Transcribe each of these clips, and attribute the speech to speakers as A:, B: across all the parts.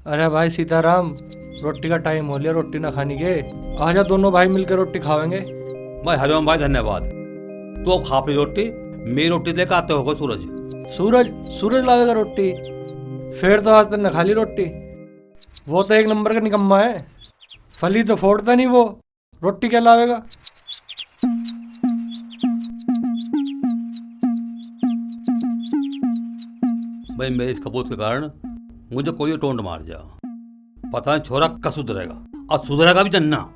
A: अरे भाई सीताराम, रोटी का टाइम हो लिया, रोटी ना खाने के। आजा दोनों भाई मिलकर रोटी खावेंगे।
B: भाई हरिओम भाई धन्यवाद। तू अब खा अपनी रोटी, मेरी रोटी लेकर आते होगा सूरज।
A: सूरज? सूरज लावेगा रोटी? फिर तो आज तक न खा ली रोटी। वो तो एक नंबर का निकम्मा है, फली तो फोड़ता नहीं वो, रोटी क्या लावेगा।
B: भाई मेरे इस कबूत के कारण मुझे कोई टोंट मार जा, पता नहीं छोरा कब सुधरेगा, और सुधरेगा भी जन्ना।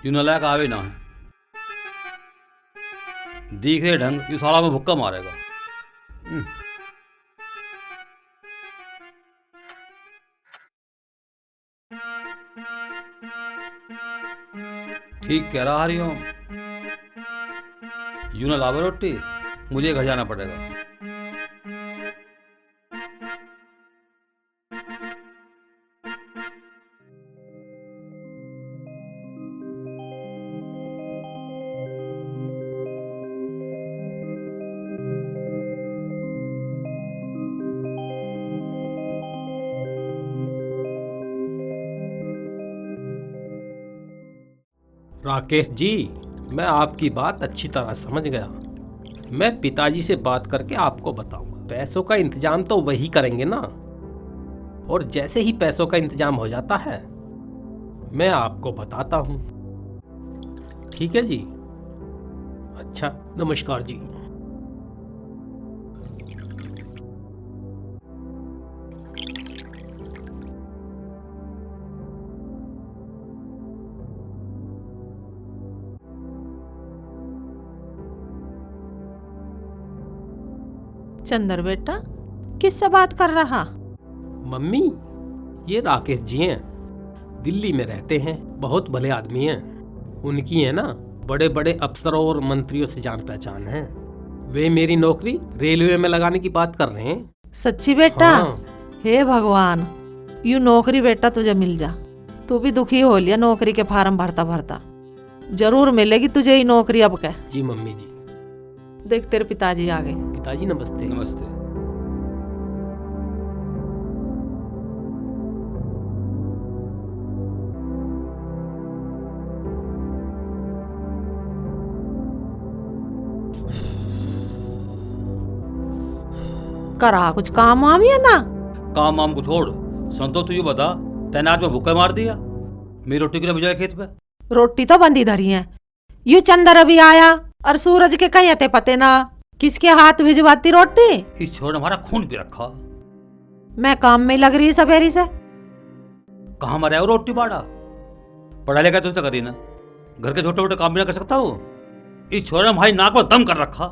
B: यूं नलायक आवे ना, दिख रहे ढंग यू साला में भुक्का मारेगा। ठीक कह रहा हरिओम, यूं ना लावे रोटी, मुझे घर जाना पड़ेगा।
C: राकेश जी, मैं आपकी बात अच्छी तरह समझ गया। मैं पिताजी से बात करके आपको बताऊंगा। पैसों का इंतजाम तो वही करेंगे ना, और जैसे ही पैसों का इंतजाम हो जाता है मैं आपको बताता हूँ। ठीक है जी? अच्छा, नमस्कार जी।
D: चंदर बेटा, किससे बात कर रहा?
C: मम्मी, ये राकेश जी हैं, दिल्ली में रहते हैं, बहुत भले आदमी हैं। उनकी है ना बड़े बड़े अफसरों और मंत्रियों से जान पहचान है। वे मेरी नौकरी रेलवे में लगाने की बात कर रहे हैं।
D: सच्ची बेटा?
C: हाँ।
D: हे भगवान, यू नौकरी बेटा तुझे मिल जा। तू भी दुखी हो लिया नौकरी के फार्म भरता भरता। जरूर मिलेगी तुझे ये नौकरी अब के।
C: जी मम्मी जी।
D: देख तेरे पिताजी आ गए।
C: पिताजी नमस्ते।
B: नमस्ते।
D: करा कुछ काम वाम या ना?
B: काम वाम को छोड़, संतोष तू ये बता, तैने आज में भूखा मार दिया, मेरी रोटी के लिए भेजा खेत पे।
D: रोटी तो बंदी धरी है। यू चंदर अभी आया और सूरज के कहीं अते पते ना, किसके हाथ भिजवाती रोटी?
B: इस छोड़ ने हमारा खून पी रखा।
D: मैं काम में लग रही सवेरी से।
B: कहाँ मरे हो रोटी बाड़ा? पढ़ा लिखा तो करी ना, घर के छोटे छोटे काम भी ना कर सकता हो। इस छोरे ने हमारी नाक में दम कर रखा।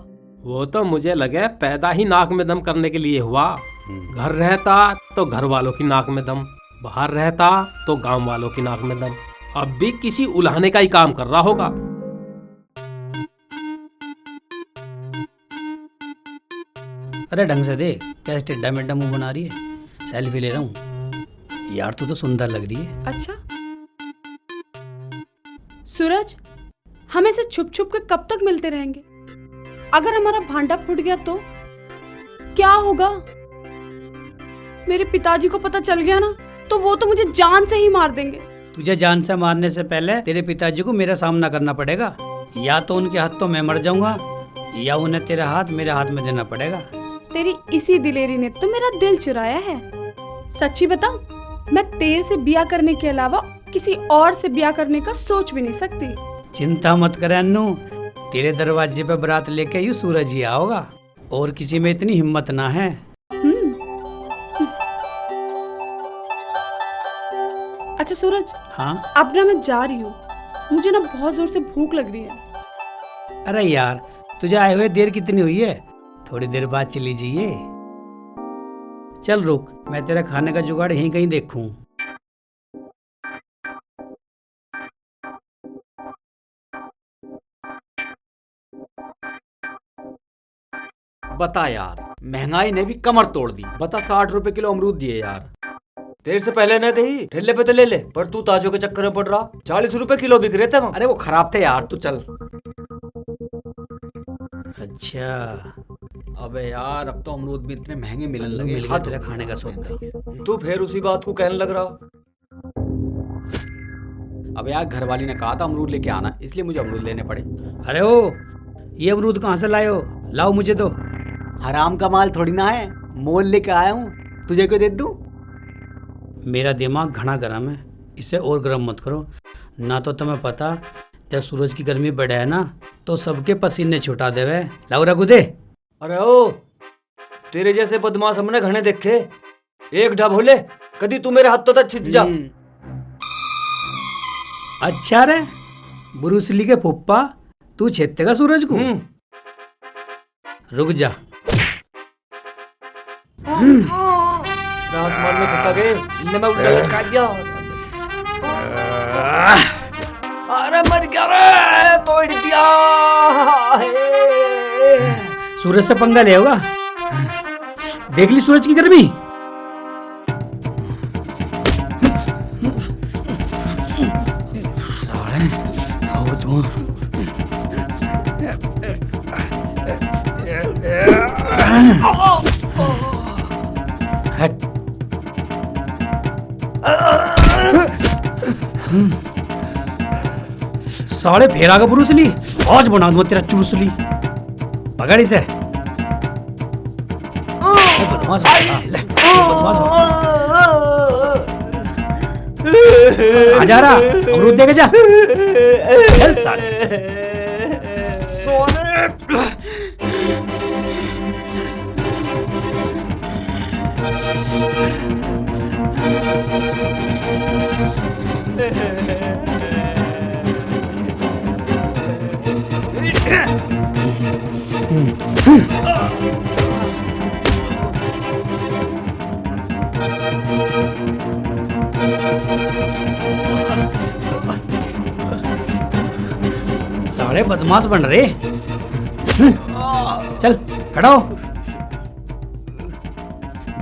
C: वो तो मुझे लगे पैदा ही नाक में दम करने के लिए हुआ। घर रहता तो घर वालों की नाक में दम, बाहर रहता तो गांव वालों की नाक में दम। अब भी किसी उल्हाने का ही काम कर रहा होगा।
E: अरे ढंग से देख, क्या टेढ़ा मेढ़ा मुंह बना रही है। सेल्फी ले रहा हूँ यार, तू तो सुंदर लग रही है।
F: अच्छा सूरज, हम ऐसे छुप छुप के कब तक मिलते रहेंगे? अगर हमारा भांडा फूट गया तो क्या होगा? मेरे पिताजी को पता चल गया ना तो वो तो मुझे जान से ही मार देंगे।
E: तुझे जान से मारने से पहले तेरे पिताजी को मेरा सामना करना पड़ेगा। या तो उनके हाथों मैं मर जाऊंगा, या उन्हें तेरा हाथ मेरे हाथ में देना पड़ेगा।
F: तेरी इसी दिलेरी ने तो मेरा दिल चुराया है। सच्ची बताऊं, मैं तेरे से ब्याह करने के अलावा किसी और से ब्याह करने का सोच भी नहीं सकती।
E: चिंता मत कर अन्नू, तेरे दरवाजे पे बारात लेके यू सूरज ही आओगा, और किसी में इतनी हिम्मत ना है।
F: अच्छा सूरज,
E: हाँ?
F: अब ना मैं जा रही हूँ, मुझे ना बहुत जोर से भूख लग रही है।
E: अरे यार, तुझे आए हुए देर कितनी हुई है? थोड़ी देर बाद चली जाइए। चल रुक, मैं तेरा खाने का जुगाड़ यहीं कहीं देखूं।
G: बता यार, महंगाई ने भी कमर तोड़ दी। बता 60 रुपए किलो अमरूद दिए यार। तेरे से पहले न कही ठेले पे तो ले ले, पर तू ताजों के चक्कर में पड़ रहा। 40 रुपए किलो बिक रहे थे वहाँ। अरे वो खराब थे यार, तू चल।
E: अच्छा,
G: अबे यार, अब तो अमरूद भी इतने महंगे मिलने
E: मिल
G: लगे।
E: गया तेरा खाने का सौदा।
G: तू फिर उसी बात को कहने लग रहा। अब यार, घर वाली ने कहा था अमरूद लेके आना, इसलिए मुझे अमरूद लेने पड़े।
E: अरे ओ, ये अमरूद कहाँ से लाए हो? लाओ मुझे दो।
G: हराम का माल थोड़ी ना है, मोल लेके आया हूँ। तुझे क्यों दे दूं?
E: मेरा दिमाग घना गर्म है, इसे और गर्म मत करो। ना तो तुम्हें पता, जब सूरज की गर्मी बढ़े है ना, तो सबके पसीने छुटा देवे। लाओ रघु दे।
G: अरे ओ, तेरे जैसे बदमाश हमने घने देखे। एक ढब होले, कदी तू मेरे हाथों तक छिप जा।
E: अच्छा रे, ब्रूस ली के फुप्पा, तू छेतेगा सूरज को? रुक जा।
G: आसमान में खक्का गए, इनने मैं उल्टा लटका दिया। अरे मर गया रे, तोड़ दिया।
E: सूरज से पंगा ले होगा। देख ली सूरज की गर्मी। सारे खाओ तुम। हट। साले फेरा का ब्रूस ली, आज बना दूंगा तेरा चूस ली। पकड़ इसे। बदमाश आ जा रहा, अमरूद देके जा। चल साले। सारे बदमाश बन रहे। चल खड़ा हो,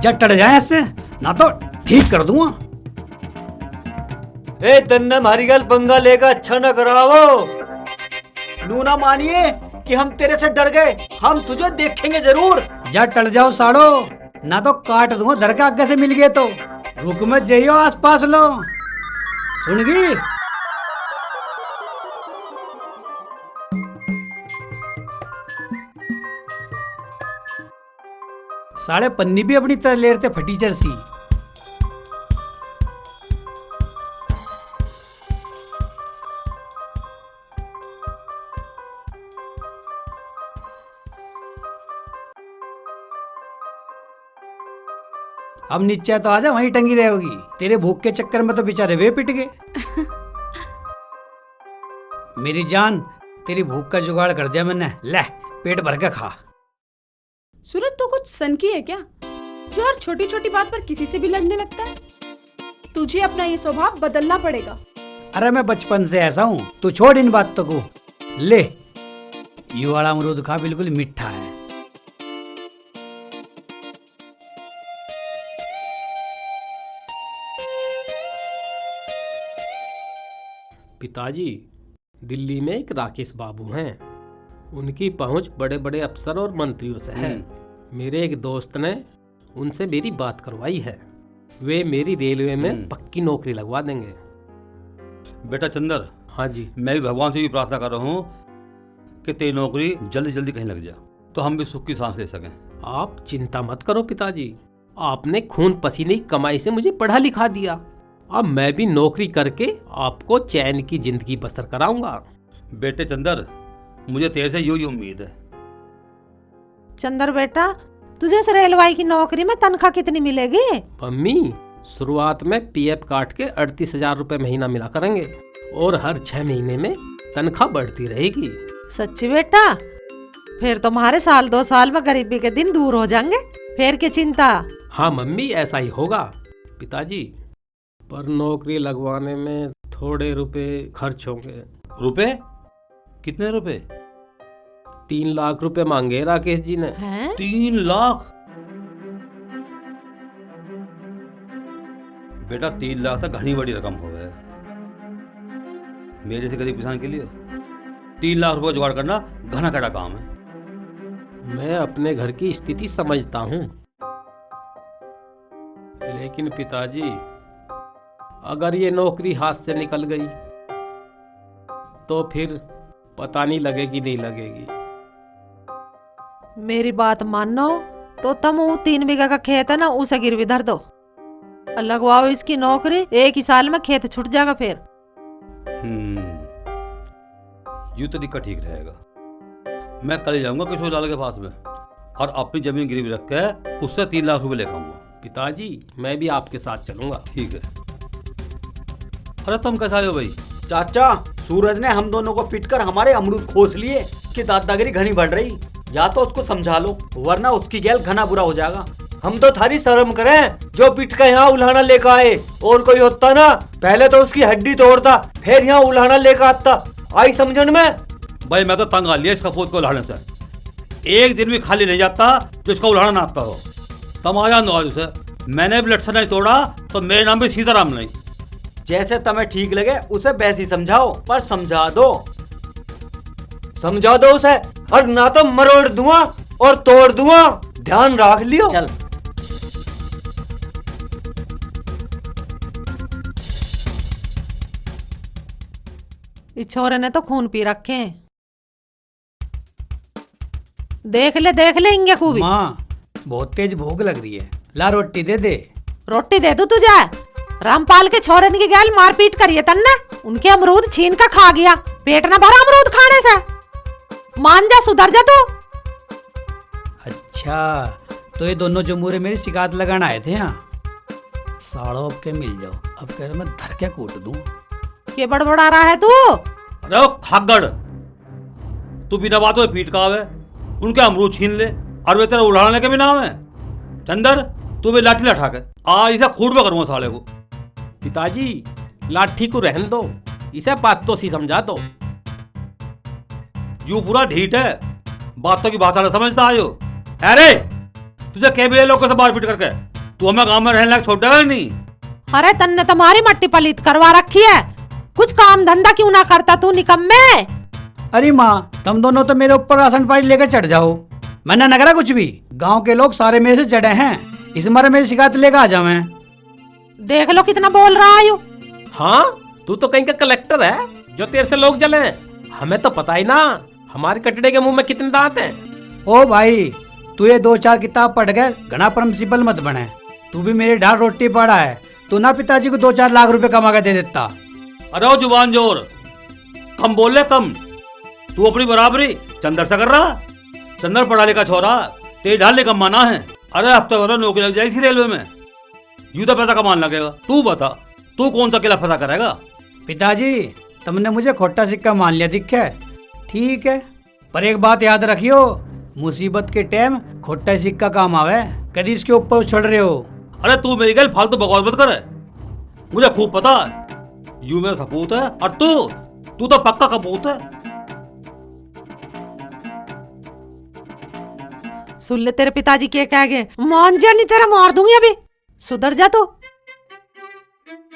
E: जब टट जाए इससे, ना तो ठीक कर दूंगा।
G: ए तन्ने हमारी गल पंगा लेगा अच्छा न करावो। नू ना मानिए कि हम तेरे से डर गए, हम तुझे देखेंगे जरूर।
E: जा टल जाओ साड़ो, ना तो काट दूंगा धर के आगे से मिल गए तो। रुक मत जाइयो, आस पास लो। सुन गई? साढ़े पन्नी भी अपनी तरह लेरते फटीचर सी। अब नीचे तो आजा, वहीं टंगी रहेगी। तेरे भूख के चक्कर में तो बेचारे वे पिट गए। मेरी जान, तेरी भूख का जुगाड़ कर दिया मैंने। ले, पेट भर के खा।
F: सूरज तो कुछ सनकी है क्या, जो हर छोटी छोटी बात पर किसी से भी लड़ने लगता है? तुझे अपना ये स्वभाव बदलना पड़ेगा।
E: अरे मैं बचपन से ऐसा हूँ, तू छोड़ इन बातों को। ले, ये वाला अमरूद खा, बिल्कुल मीठा है।
C: पिताजी, दिल्ली में एक राकेश बाबू हैं। उनकी पहुंच बड़े बड़े अफसर और मंत्रियों से है। मेरे एक दोस्त ने उनसे मेरी बात करवाई है। वे मेरी रेलवे में पक्की नौकरी लगवा देंगे।
B: बेटा चंदर,
C: हाँ जी।
B: मैं भी भगवान से ये प्रार्थना कर रहा हूँ कि तेरी नौकरी जल्दी जल्दी कहीं लग जाए, तो हम भी सुख की सांस ले सकें।
C: आप चिंता मत करो पिताजी, आपने खून पसीने की कमाई से मुझे पढ़ा लिखा दिया। अब मैं भी नौकरी करके आपको चैन की जिंदगी बसर कराऊंगा।
B: बेटे चंदर, मुझे तेरे से यही उम्मीद है।
D: चंदर बेटा, तुझे इस रेलवाई की नौकरी में तनख्वाह कितनी मिलेगी?
C: मम्मी, शुरुआत में पीएफ काट के 38,000 रुपए महीना मिला करेंगे और हर 6 महीने में तनख्वाह बढ़ती रहेगी।
D: सच्ची बेटा? फिर तुम्हारे साल 2 साल में गरीबी के दिन दूर हो जाएंगे, फिर की चिंता।
C: हाँ मम्मी, ऐसा ही होगा। पिताजी, पर नौकरी लगवाने में थोड़े रुपए खर्च होंगे।
B: रुपए? कितने रुपए?
C: 3 लाख रुपए मांगे राकेश जी ने।
D: हैं?
B: 3 लाख? बेटा 3 लाख तक घनी बड़ी रकम हो गए मेरे जैसे गरीब किसान के लिए। 3 लाख रुपए जुगाड़ करना घना कड़ा काम है।
C: मैं अपने घर की स्थिति समझता हूँ, लेकिन पिताजी अगर ये नौकरी हाथ से निकल गई तो फिर पता नहीं लगेगी नहीं लगेगी।
D: मेरी बात मानो तो तुम वो 3 बीघा का खेत है ना, उसे गिरवी धर दो, लगवाओ इसकी नौकरी, 1 ही साल में खेत छूट जाएगा फिर।
B: यूं तरीका ठीक रहेगा। मैं कल ही जाऊंगा किशोर लाल के पास में और अपनी जमीन गिरवी रख के उससे 3 लाख रुपए लेकर आऊंगा।
C: पिताजी मैं भी आपके साथ चलूंगा।
B: ठीक है। अरे तुम कैसा आए हो भाई?
G: चाचा, सूरज ने हम दोनों को पीटकर हमारे अमरूद खोस लिए कि दादागिरी घनी बढ़ रही। या तो उसको समझा लो, वरना उसकी गैल घना बुरा हो जाएगा। हम तो थारी शर्म करें जो पीट कर यहाँ उल्हाना लेकर आए। और कोई होता ना, पहले तो उसकी हड्डी तोड़ता, फिर यहाँ उल्हाना लेकर आता। आई समझन में?
B: भाई मैं तो तंग आ लिया इसका पोत को उल्हाड़ने से। एक दिन भी खाली नहीं जाता तो इसका उल्हाड़ा ना आता हो। तुम आ जान दो आज उसे। मैंने भी लटसा नहीं तोड़ा तो मेरे नाम भी सीताराम नहीं।
G: जैसे तुम्हें ठीक लगे उसे वैसे ही समझाओ, पर समझा दो, समझा दो उसे, और ना तो मरोड़ दूंगा और तोड़ दूंगा, ध्यान रख लियो। चल।
D: इस छोरे ने तो खून पी रखे हैं। देख ले इंगे खूबी।
E: माँ बहुत तेज भूख लग रही है, ला रोटी दे दे।
D: रोटी दे दू तुझे? रामपाल के छोरे की गैल मारपीट करिए तन्ने, उनके अमरूद छीन का खा गया, पेट ना भरा अमरूद खाने से। मान जा, सुधर जा तू।
E: अच्छा तो ये दोनों जमूरे मेरी शिकायत लगाने आए थे यहाँ। साड़ो अब के मिल जाओ, अब कह रहा मैं धर के कूट दूं।
D: ये बड़बड़ा रहा है तू?
B: अरे ओ खागड़, तू बिना बातों में पीट का आवे, उनके अमरूद छीन ले और वे तेरा उड़ाने के भी नाम है। चंदर तू भी लाठी लठा के आज इसे खूट में करूंगा साले को।
C: पिताजी लाठी को रहन दो, इसे बात तो सी समझा दो।
B: यू पूरा ढीठ है, बातों की भाषा नहीं समझता आयो। अरे तुझे केबीले लोग से मारपीट करके तू हमें गांव में रहने लायक छोड़ देगा नहीं?
D: अरे तन्ने तुम्हारी मट्टी पलीत करवा रखी है, कुछ काम धंधा क्यों ना करता तू निकम्मे?
E: अरे माँ तुम दोनों तो मेरे ऊपर राशन पानी लेकर चढ़ जाओ, मैंने न करा कुछ भी। गांव के लोग सारे मेरे से चढ़े हैं, इस मारे मेरी शिकायत लेकर आ जाओ। मैं
D: देख लो कितना बोल रहा है।
C: हाँ तू तो कहीं का कलेक्टर है जो तेरे से लोग जले। हमें तो पता ही ना हमारे कटड़े के मुंह में कितने दांत हैं।
E: ओ भाई तू ये 2-4 किताब पढ़ गए, घना प्रिंसिपल मत बने। तू भी मेरी ढाल रोटी पड़ा है, तू ना पिताजी को 2-4 लाख रुपए कमा के दे देता।
B: अरे ओ जुबान जोर, कम बोल ले कम। तू अपनी बराबरी चंदर से कर रहा। चंदर पढ़ा लिखा छोरा, तेरी ढाल निकम माना है। अरे हफ्ते भर नौकरी लग जाएगी रेलवे में, यूं तो पैसा कमाने लगेगा। तू बता तू कौन सा किला फंसा करेगा?
E: पिताजी तुमने मुझे खोटा सिक्का मान लिया दिखे, ठीक है, पर एक बात याद रखियो, मुसीबत के टाइम खोटा सिक्का काम आवे, कभी इसके ऊपर उछल रहे हो।
B: अरे तू मेरी गल फालतू बकवास मत करे, मुझे खूब पता है यू मेरा सपूत है और तू तो पक्का कपूत है।
D: सुन ले तेरे पिताजी क्या कह गए, मान जा नहीं तेरा मार दूंगी अभी। सुधर जा तू,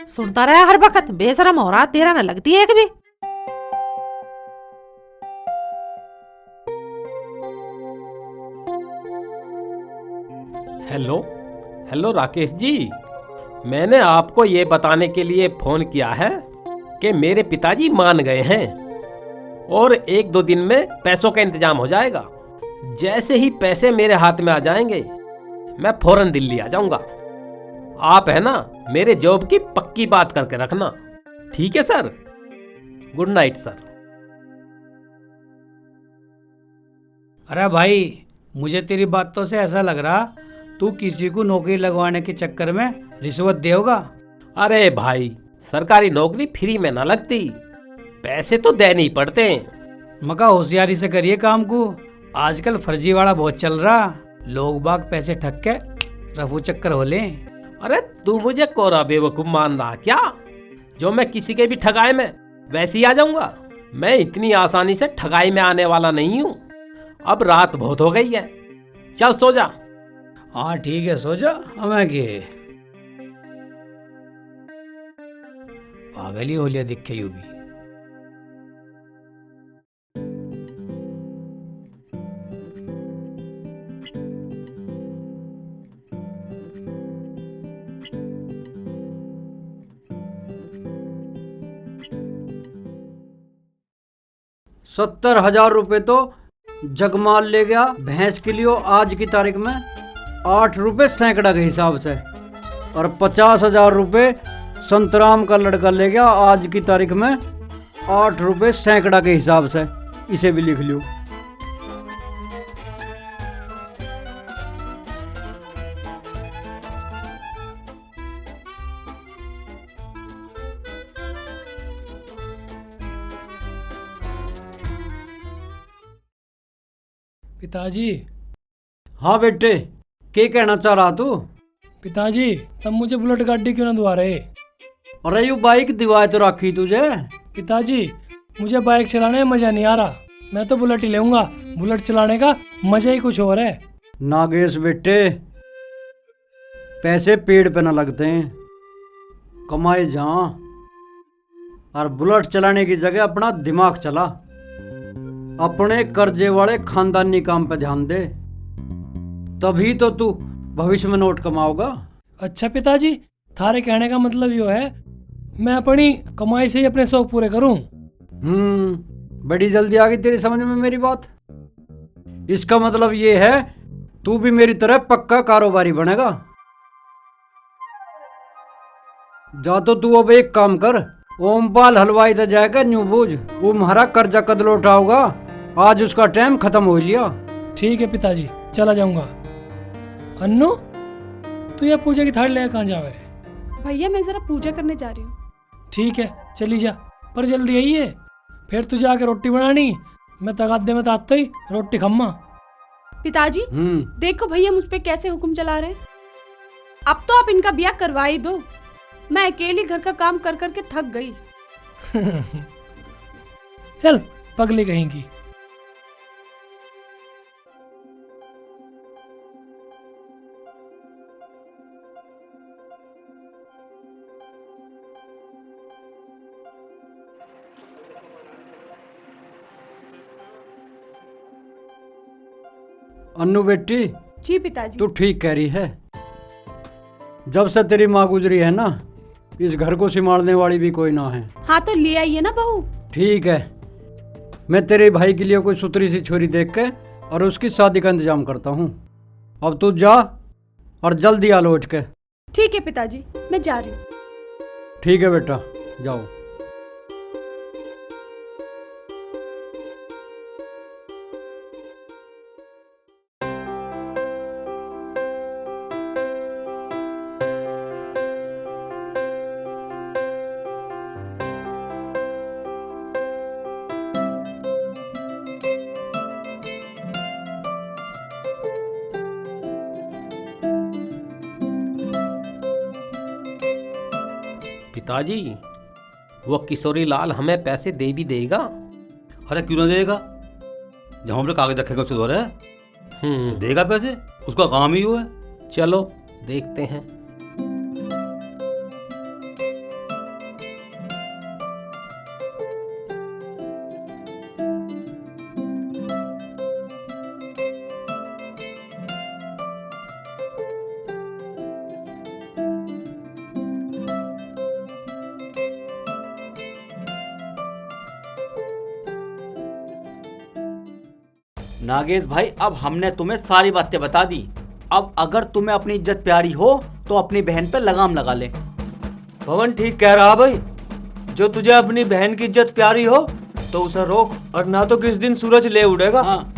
D: सुनता रहा हर वक्त, बेशरम हो रहा, तेरा न लगती है एक भी।
C: हेलो हेलो राकेश जी, मैंने आपको ये बताने के लिए फोन किया है कि मेरे पिताजी मान गए हैं और 1-2 दिन में पैसों का इंतजाम हो जाएगा। जैसे ही पैसे मेरे हाथ में आ जाएंगे मैं फौरन दिल्ली आ जाऊंगा। आप है ना मेरे जॉब की पक्की बात करके रखना, ठीक है सर? Good night sir.
E: अरे भाई मुझे तेरी बातों से ऐसा लग रहा तू किसी को नौकरी लगवाने के चक्कर में रिश्वत देगा।
C: अरे भाई सरकारी नौकरी फ्री में ना लगती, पैसे तो देने ही पड़ते हैं।
E: मका होशियारी से करिए काम को, आजकल फर्जीवाड़ा बहुत चल रहा, लोग बाग पैसे ठग के रफू चक्कर हो ले।
C: अरे तू मुझे कोरा बेवकूफ मान रहा क्या? जो मैं किसी के भी ठगाए में वैसे ही आ जाऊंगा? मैं इतनी आसानी से ठगाई में आने वाला नहीं हूं। अब रात बहुत हो गई है, चल सो जा।
E: हाँ ठीक है, सो जा। हमें के पागल ही हो लिया दिखे यू भी। ₹70,000 तो जगमाल ले गया भैंस के लिए आज की तारीख में ₹8 सैकड़ा के हिसाब से, और ₹50,000 संतराम का लड़का ले गया आज की तारीख में ₹8 सैकड़ा के हिसाब से। इसे भी लिख लियो।
A: पिताजी।
E: हाँ बेटे, क्या कहना चाह रहा तू?
A: पिताजी तब मुझे बुलेट गाड़ी क्यों ना दुआ रहे?
E: अरे यू बाइक दिवाए तो रखी तुझे।
A: पिताजी मुझे बाइक चलाने में मजा नहीं आ रहा, मैं तो बुलेट ही लेऊंगा। बुलेट चलाने का मजा ही कुछ और है।
E: नागेश बेटे, पैसे पेड़ पे ना लगते हैं, कमाए जहाँ। और बुलेट चलाने की जगह अपना दिमाग चला, अपने कर्जे वाले खानदानी काम पे ध्यान दे, तभी तो तू भविष्य में नोट कमाओगा।
A: अच्छा पिताजी, थारे कहने का मतलब यो है मैं अपनी कमाई से ही अपने शौक पूरे करूं?
E: बड़ी जल्दी आ गई तेरी समझ में मेरी बात। इसका मतलब ये है तू भी मेरी तरह पक्का कारोबारी बनेगा। जा तो तू अब एक काम कर, ओमपाल हलवाई तो जाएगा न्यू बूझ, वो हमारा कर्जा कद लौटाओगा। आज उसका टाइम खत्म हो लिया।
A: ठीक है पिताजी, चला जाऊंगा। अन्नू तू ये पूजा की थाली लेकर कहाँ जावे?
F: भैया मैं जरा पूजा करने जा रही हूँ।
A: ठीक है चली जा, पर जल्दी आइए, फिर तुझे आके रोटी बनानी। मैं तगादे में ताते ही रोटी खम्मा।
F: पिताजी देखो भैया मुझ पे कैसे हुक्म चला रहे हैं। अब तो आप इनका ब्याह करवा ही दो, मैं अकेली घर का काम कर करके थक गई।
A: चल पगली कहीं की।
E: अन्नू बेटी,
F: जी पिताजी।
E: तू ठीक कह रही है। जब से तेरी माँ गुजरी है ना, इस घर को संभालने वाली भी कोई ना है।
F: हाँ तो ले आइए ना बहू।
E: ठीक है, मैं तेरे भाई के लिए कोई सुतरी सी छोरी देख के और उसकी शादी का इंतजाम करता हूँ। अब तू जा और जल्दी आ लौट के।
F: ठीक है पिताजी, मैं जा रही हूँ।
E: ठीक है बेटा, जाओ।
C: पिताजी वो किशोरी लाल हमें पैसे दे भी देगा?
B: अरे क्यों ना देगा, जब हम लोग कागज रखेगा उससे है तो देगा पैसे, उसका काम ही वो है।
C: चलो देखते हैं।
G: नागेश भाई, अब हमने तुम्हें सारी बातें बता दी। अब अगर तुम्हें अपनी इज्जत प्यारी हो तो अपनी बहन पे लगाम लगा ले। पवन ठीक कह रहा भाई, जो तुझे अपनी बहन की इज्जत प्यारी हो तो उसे रोक, और ना तो किस दिन सूरज ले उड़ेगा।
E: हाँ।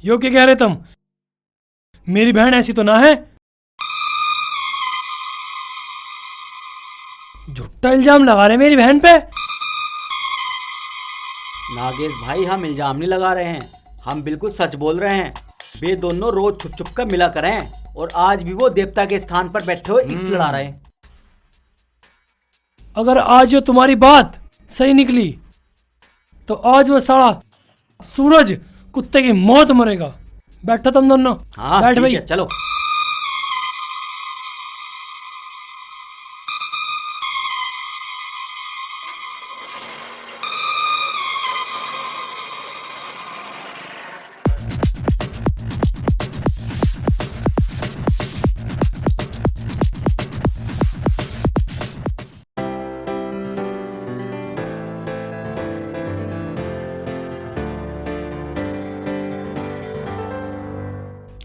A: यो क्या कह रहे तुम? मेरी बहन ऐसी तो ना है? झूठा इल्जाम लगा रहे मेरी बहन पे।
G: नागेश भाई, हम इल्जाम नहीं लगा रहे हैं, हम बिल्कुल सच बोल रहे हैं। वे दोनों रोज छुप छुप कर मिला करें और आज भी वो देवता के स्थान पर बैठे हुए इक्स लड़ा रहे हैं।
A: अगर आज जो तुम्हारी बात सही निकली तो आज वो साला सूरज कुत्ते की मौत मरेगा। बैठो तुम दोनों।
G: हाँ
A: बैठ
G: ठीक
A: भाई।
G: है, चलो।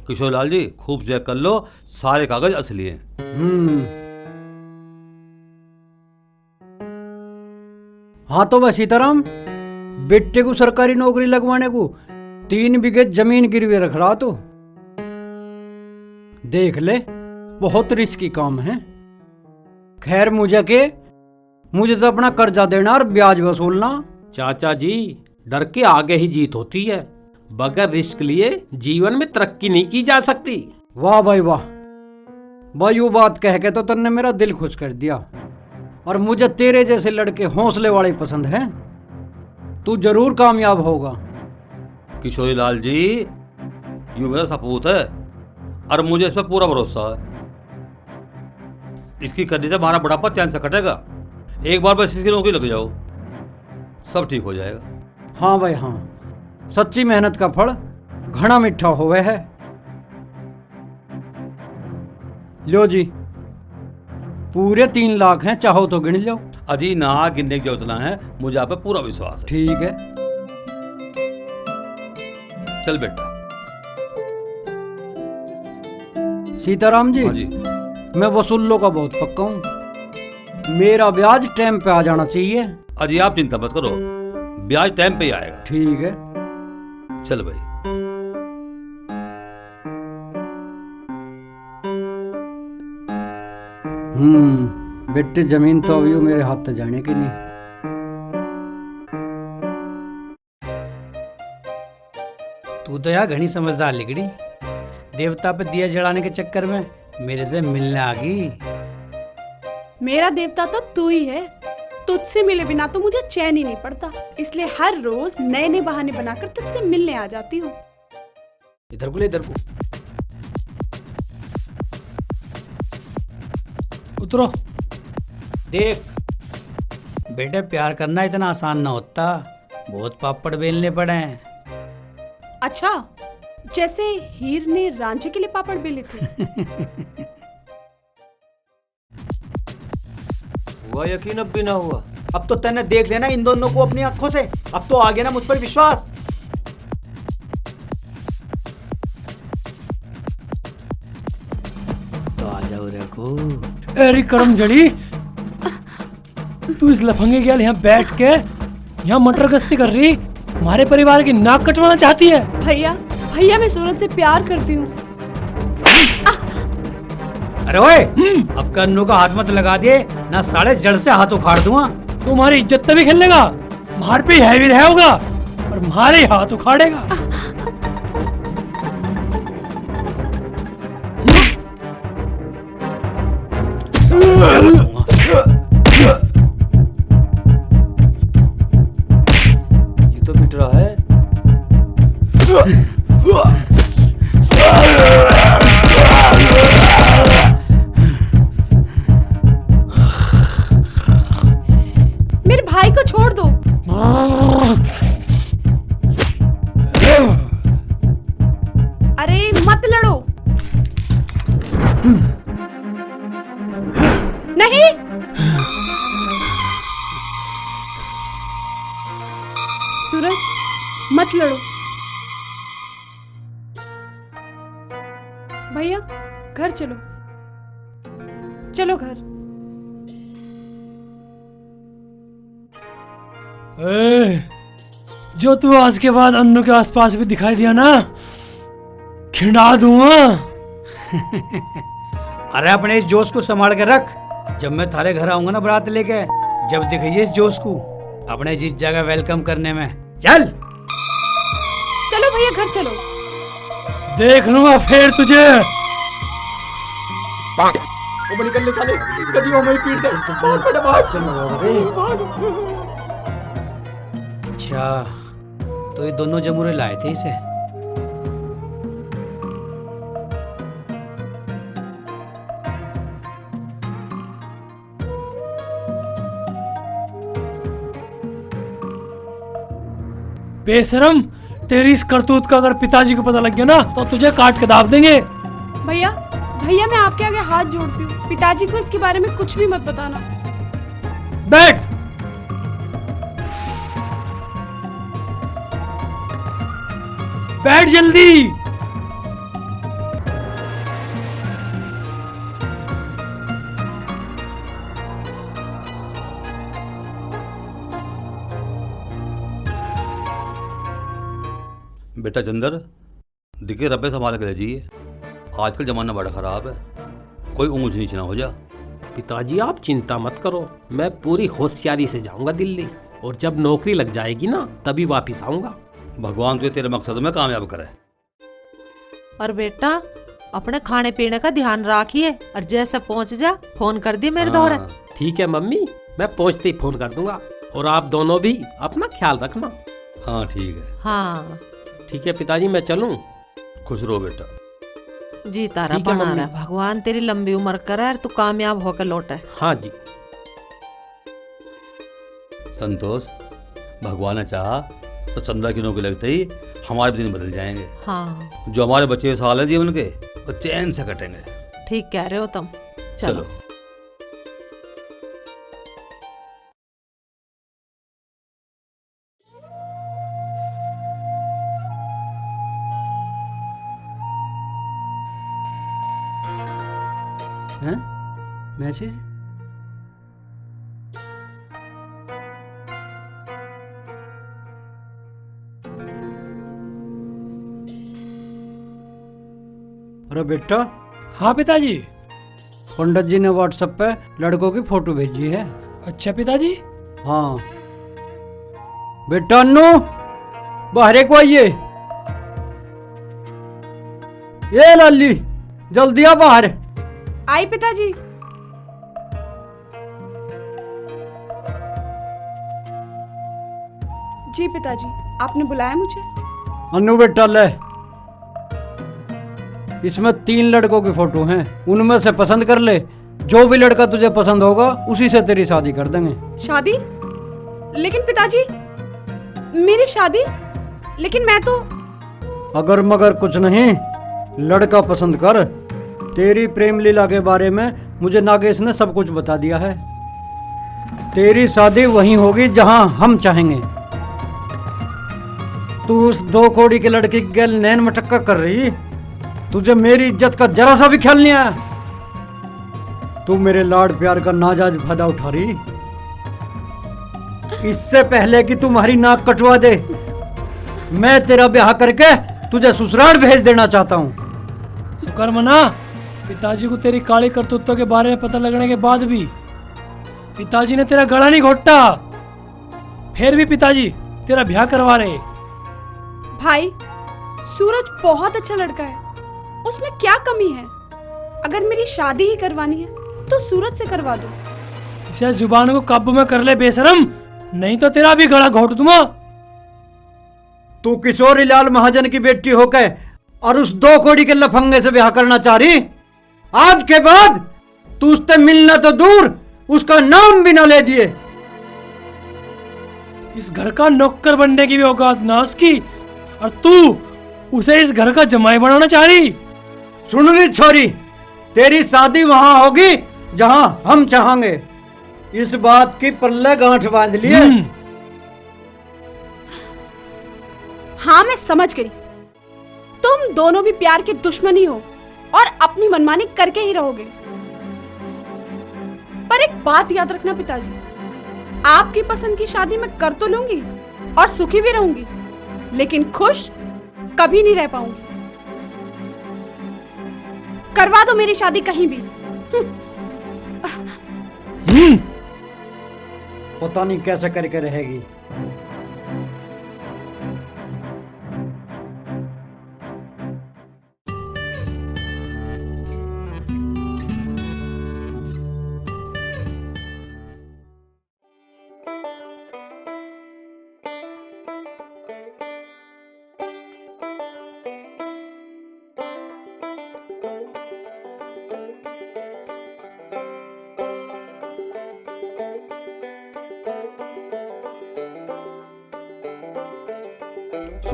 B: किशोर लाल जी, खूब चेक कर लो, सारे कागज असली हैं।
E: हाँ तो बस सीताराम, बेटे को सरकारी नौकरी लगवाने को 3 बीघे जमीन गिरवी रख रहा तो देख ले, बहुत रिस्की काम है। खैर मुझे तो अपना कर्जा देना और ब्याज वसूलना।
C: चाचा जी, डर के आगे ही जीत होती है। बगैर रिस्क लिए जीवन में तरक्की नहीं की जा सकती।
E: वाह भाई वाह, भाई वो बात कह के तो तुमने मेरा दिल खुश कर दिया। और मुझे तेरे जैसे लड़के हौसले वाले पसंद हैं। तू जरूर कामयाब होगा।
B: किशोरी लाल जी, यू मेरा सपूत है और मुझे इस पर पूरा भरोसा है। इसकी करने से हमारा बुढ़ापा चैन से कटेगा। एक बार बस इसकी नौकरी लग जाओ, सब ठीक हो जाएगा।
E: हाँ भाई हाँ, सच्ची मेहनत का फल घना मीठा होवे है। लो जी, पूरे 3 लाख हैं, चाहो तो गिन लो।
B: अजी ना, गिनने की जरूरत ना है, मुझे आप पे पूरा विश्वास है।
E: ठीक है।
B: चल बेटा।
E: सीताराम जी,
B: हाँ जी।
E: मैं वसूलों का बहुत पक्का हूँ। मेरा ब्याज टाइम पे आ जाना चाहिए।
B: अजी आप चिंता मत करो, ब्याज टाइम पे ही आएगा।
E: ठीक है।
B: चल भाई।
E: बेटे जमीन तो अभी मेरे हाथ से जाने की नहीं।
H: तू तो यार घनी समझदार लिगड़ी। देवता पे दिया जलाने के चक्कर में मेरे से मिलने आ गई।
F: मेरा देवता तो तू ही है। तुझसे मिले बिना तो मुझे चैन ही नहीं पड़ता, इसलिए हर रोज नए नए बहाने बनाकर तुझसे मिलने आ जाती हूँ।
H: इधर को ले, इधर को।
A: उतरो।
H: देख बेटे, प्यार करना इतना आसान ना होता, बहुत पापड़ बेलने पड़े हैं।
F: अच्छा, जैसे हीर ने रांझे के लिए पापड़ बेले थे।
G: हुआ यकीन अब भी ना हुआ। अब तो तैने देख लेना इन दोनों को अपनी आंखों से। अब तो आ गया ना मुझ पर विश्वास।
H: तो आ जाओ रखो।
A: अरे करम जड़ी, तू इस लफंगे गैल यहाँ बैठ के यहाँ मटर गश्ती कर रही, हमारे परिवार की नाक कटवाना चाहती है।
F: भैया भैया, मैं सूरज से प्यार करती हूँ।
H: अरे ओए, अब कन्नू का हाथ मत लगा दिए, ना साले जड़ से हाथ उखाड़ दूंगा।
A: तुम्हारी इज्जत तभी खेलेगा, मार पे हैवी रहा होगा और मारे हाथ उखाड़ेगा।
G: ये तो पिट रहा है।
F: मेरे भाई को छोड़ दो। अरे मत लड़ो। नहीं, सूरज मत लड़ो। भैया घर चलो, चलो घर।
A: जो तू आज के बाद अन्नू के आसपास भी दिखाई दिया ना, खिंडा दूंगा।
H: अरे अपने इस जोश को संभाल के रख। जब मैं थारे घर आऊंगा ना बारात लेके, जब दिखाइए इस जोश को अपने जीत जगह वेलकम करने में, चल।
F: चलो भैया घर चलो।
A: देख लूंगा फिर तुझे।
G: वो निकल ले साले, कदी वो मैं पीट दे। भाग बेटा भाग।
H: अच्छा, तो ये दोनों जमुरे लाए थे इसे।
A: बेशरम, तेरी इस करतूत का अगर पिताजी को पता लग गया ना तो तुझे काट के दाब देंगे।
F: भैया भैया मैं आपके आगे हाथ जोड़ती हूँ, पिताजी को इसके बारे में कुछ भी मत बताना।
A: बैठ। बैठ जल्दी।
B: बेटा चंदर, दिखे रब्बे संभाल के ले जाइए। आजकल जमाना बड़ा खराब है, कोई ऊंच नीच ना हो जा।
C: पिताजी आप चिंता मत करो, मैं पूरी होशियारी से जाऊंगा दिल्ली, और जब नौकरी लग जाएगी ना तभी वापिस आऊंगा।
B: भगवान तुझे तेरे मकसद में कामयाब करे।
D: और बेटा अपने खाने पीने का ध्यान रखिए, और जैसे पहुंच जा फोन कर दिए मेरे दौरे।
B: हाँ,
C: ठीक है मम्मी, मैं पहुंचते ही फोन कर दूंगा, और आप दोनों भी अपना ख्याल रखना।
B: हाँ ठीक है।
D: हाँ
C: ठीक है पिताजी, मैं चलूं?
B: खुश रहो बेटा।
D: जी तारा
C: ठीक है
D: बना
C: मम्मी।
D: रहा, भगवान तेरी लंबी उम्र करे और तू कामयाब होकर लौटे।
C: हाँ जी।
B: संतोष, भगवान ने चाहा तो चंदा की नौकरी लगते ही हमारे भी दिन बदल जाएंगे।
D: हाँ
B: जो हमारे बचे हुए साल है जीवन के वो चैन से कटेंगे।
D: ठीक कह रहे हो तुम।
B: चलो।
E: हैं? मैसेज? अरे बेटा,
A: हाँ पिताजी।
E: पंडित जी ने व्हाट्सएप पे लड़कों की फोटो भेजी है।
A: अच्छा पिताजी।
E: हाँ बेटा, अन्नू बाहर को आइए। ये लाली जल्दी आ बाहर।
F: आई पिताजी। जी पिताजी, आपने बुलाया मुझे?
E: अन्नू बेटा ले, इसमें 3 लड़कों की फोटो हैं, उनमें से पसंद कर ले। जो भी लड़का तुझे पसंद होगा उसी से तेरी शादी कर देंगे।
F: शादी? लेकिन पिताजी, मेरी शादी? लेकिन मैं तो।
E: अगर मगर कुछ नहीं, लड़का पसंद कर। तेरी प्रेम लीला के बारे में मुझे नागेश ने सब कुछ बता दिया है। तेरी शादी वहीं होगी जहां हम चाहेंगे। तू उस 2 कौड़ी के लड़की की गैल नैन मटक्का कर रही, तुझे मेरी इज्जत का जरा सा भी ख्याल नहीं आया। तू मेरे लाड प्यार का नाजायज फायदा उठा रही। इससे पहले कि तुम्हारी नाक कटवा दे, मैं तेरा ब्याह करके तुझे ससुराल भेज देना चाहता हूँ।
A: शुक्र मना, पिताजी को तेरी काली करतूतों के बारे में पता लगने के बाद भी पिताजी ने तेरा गला नहीं घोटा। फिर भी पिताजी तेरा ब्याह करवा रहे।
F: भाई, सूरज बहुत अच्छा लड़का है, उसमें क्या कमी है? अगर मेरी शादी ही करवानी है तो सूरज से करवा दो।
A: इसे जुबान को काबू में कर ले बेशरम, नहीं तो तेरा भी गला घोट दूंगा।
E: तू किशोरी लाल महाजन की बेटी होकर और उस 2 कौड़ी के लफंगे से ब्याह करना चाह रही? आज के बाद तू उससे मिलना तो दूर, उसका नाम भी ना ले दिए।
A: इस घर का नौकर बनने की भी औकात ना उसकी, और तू उसे इस घर का जमाई बनाना चाह रही।
E: सुन रही छोरी, तेरी शादी वहां होगी जहां हम चाहेंगे। इस बात की पल्ले गांठ बांध लिए।
F: हाँ मैं समझ गई, तुम दोनों भी प्यार के दुश्मन ही हो और अपनी मनमानी करके ही रहोगे। पर एक बात याद रखना पिताजी, आपकी पसंद की शादी मैं कर तो लूंगी और सुखी भी रहूंगी, लेकिन खुश कभी नहीं रह पाऊंगी। करवा दो मेरी शादी कहीं भी।
E: पता नहीं कैसे करके रहेगी।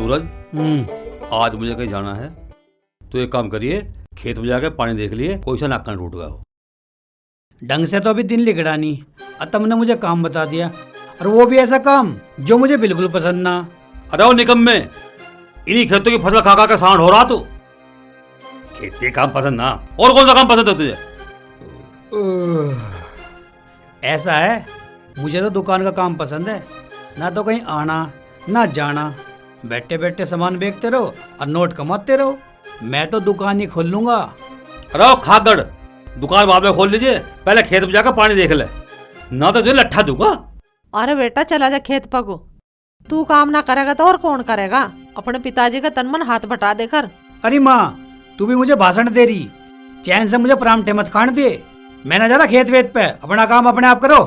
B: सूरज, आज मुझे कहीं जाना है, तो एक काम करिए, खेत में जाके पानी देख लिए, कोई सा नाक कान टूट गया हो।
H: ढंग से तो अभी दिन लिखड़ा नहीं, और तुमने मुझे काम बता दिया, और वो भी ऐसा काम जो मुझे बिल्कुल पसंद ना।
B: अरे वो निकम्मे, इन्हीं खेतों की फसल खा खा के सांड हो रहा तू। खेती काम पसंद ना, और कौन सा काम पसंद है तुझे?
H: ऐसा है, मुझे तो दुकान का काम पसंद है, ना तो कहीं आना ना जाना, बैठे बैठे सामान बेचते रहो और नोट कमाते रहो। मैं तो दुकान ही खोल लूंगा।
B: अरे वो खागड़, दुकान बाद में खोल लीजिए, पहले खेत में जाकर पानी देख ले, ना तो तुझे लट्ठा दूंगा।
D: अरे बेटा चला जा खेत पको, तू काम ना करेगा तो और कौन करेगा? अपने पिताजी का तन मन हाथ बटा दे कर।
H: अरे माँ, तू भी मुझे भाषण दे रही, चैन से मुझे परामठे मत खाने दे। मैं ना जा रहा खेत वेत पे, अपना काम अपने आप करो।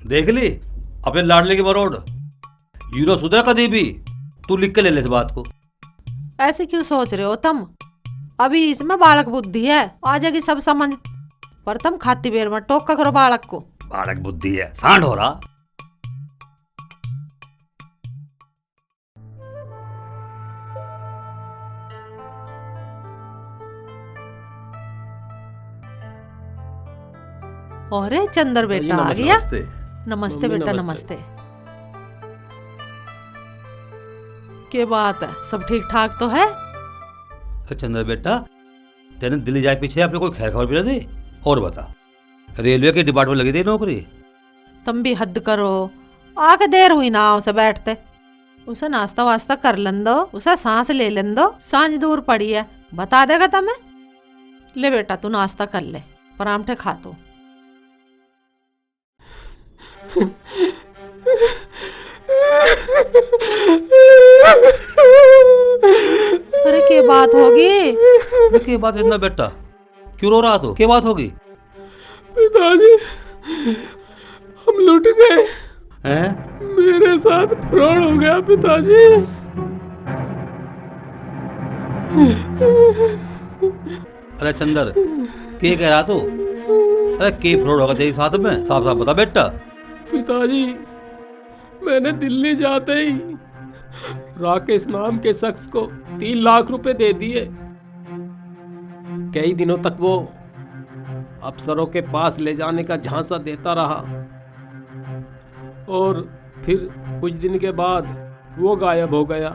B: देख ली अपने लाडले की मरोड़, यूरो सुधरा कभी भी, तू लिख के ले ले इस बात को।
D: ऐसे क्यों सोच रहे हो तुम? अभी इसमें बालक बुद्धि है, आ जाएगी सब समझ। पर तुम खाती बेर में टोका करो बालक को।
B: बालक बुद्धि है, सांड हो रहा।
D: अरे चंदर बेटा आ गया। नमस्ते
C: मम्मी,
D: बेटा
C: नमस्ते।
D: नमस्ते। के बात है, सब ठीक ठाक तो है?
B: अरे चंद्र बेटा, तेने दिल्ली जाए पीछे अपने कोई खैर खबर भी नहीं दी? और बता, रेलवे के डिपार्टमेंट लगी थी नौकरी?
D: तुम भी हद करो, आके देर हुई ना उसे बैठते। उसे नाश्ता वास्ता कर लन दो, उसे सांस ले लन दो, सांझ दूर पड़ी है, बता देगा तुम्हें। ले बेटा तू नाश्ता कर ले, परांठे खा तू। अरे क्या बात होगी?
B: अरे क्या बात इतना बेटा, क्यों रो रहा तू? क्या बात होगी?
C: पिताजी, हम लुट गए,
B: हैं?
C: मेरे साथ फ्रॉड हो गया पिताजी।
B: अरे चंदर, क्या कह रहा तू? अरे क्या फ्रॉड होगा तेरे साथ में? साफ साफ बता बेटा।
C: पिताजी, मैंने दिल्ली जाते ही राकेश नाम के शख्स को 3 लाख रुपए दे दिए। कई दिनों तक वो अफसरों के पास ले जाने का झांसा देता रहा, और फिर कुछ दिन के बाद वो गायब हो गया।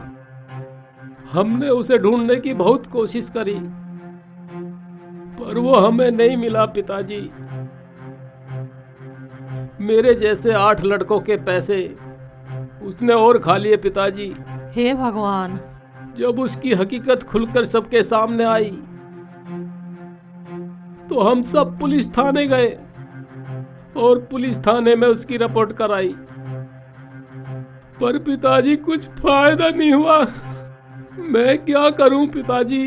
C: हमने उसे ढूंढने की बहुत कोशिश करी, पर वो हमें नहीं मिला पिताजी। मेरे जैसे 8 लड़कों के पैसे उसने और खा लिए पिताजी।
D: हे भगवान।
C: जब उसकी हकीकत खुलकर सबके सामने आई तो हम सब पुलिस थाने गए और पुलिस थाने में उसकी रिपोर्ट कराई, पर पिताजी कुछ फायदा नहीं हुआ। मैं क्या करूं पिताजी?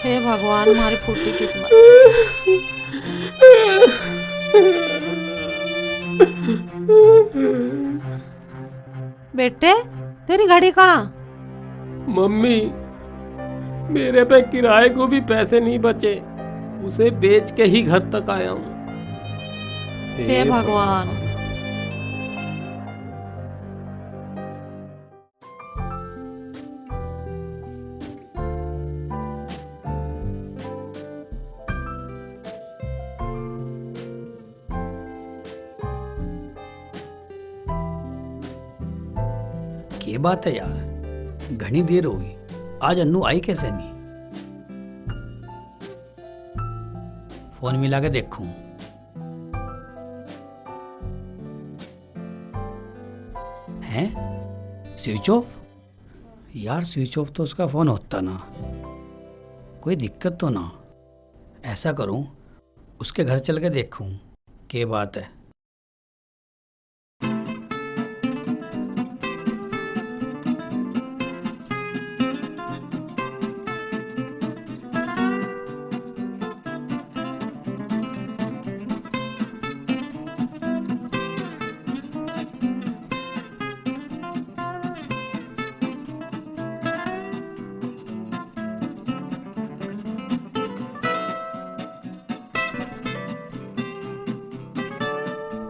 D: हे भगवान, हमारी फूटी किस्मत। बेटे तेरी घड़ी कहाँ?
C: मम्मी, मेरे पे किराए को भी पैसे नहीं बचे, उसे बेच के ही घर तक आया हूँ।
D: हे भगवान।
H: ये बात है यार, घनी देर हो गई, आज अन्नू आई कैसे नहीं? फोन मिला के देखूं। हैं? Switch off? यार स्विच ऑफ तो उसका फोन होता ना, कोई दिक्कत तो ना। ऐसा करूं, उसके घर चल के देखूं क्या बात है।